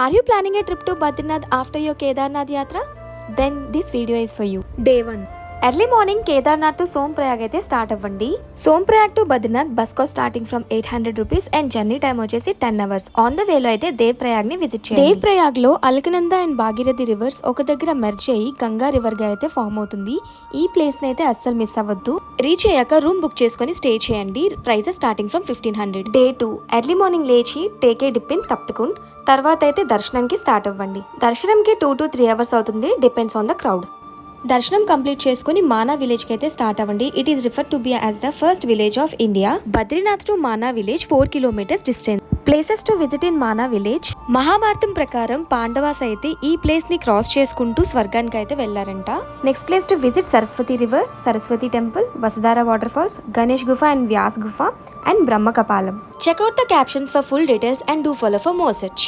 Are you planning a trip to Badrinath after your Kedarnath Yatra? Then this video is for you. Day 1. Early morning Kedarnath to Sonprayag అయితే start అవ్వండి. Sonprayag to Badrinath bus cost starting from 800 rupees and journey time వచ్చేసి 10 hours. On the వేలో అయితే దేవ్ ప్రయాగ్ ని visit చేయండి. దేవ్ ప్రయాగ్ లో Alaknanda and Bhagirathi reverse ఒక దగ్గర మెర్జ్ అయ్యి గంగా రివర్ గా అయితే ఫామ్ అవుతుంది. ఈ ప్లేస్ ని అయితే అస్సలు మిస్ అవ్వద్దు. రీచ్ అయ్యాక రూమ్ బుక్ చేసుకుని స్టే చేయండి. Prices starting from 1500. Day 2. Early morning లేచి take a dip in Taptkund. తర్వాత అయితే దర్శనంకి స్టార్ట్ అవ్వండి. దర్శనంకి 2 to 3 అవర్స్ అవుతుంది, డిపెండ్స్ ఆన్ ద క్రౌడ్. దర్శనం కంప్లీట్ చేసుకుని మానా విలేజ్ కి అయితే స్టార్ట్ అవ్వండి. It is refer to be as the first village of India. Badrinath to Mana village 4 kilometers distance. Places to visit in Mana village. Mahabharatam ప్రకారం పాండవాస్ అయితే ఈ ప్లేస్ ని క్రాస్ చేసుకుంటూ స్వర్గానికి అయితే వెళ్లారంట. Next place to visit Saraswati river, Saraswati temple, Vasudhara water falls, Ganesh Gufa and Vyas Gufa and Brahma Kapalam. Check out the captions for full details and do follow for more such.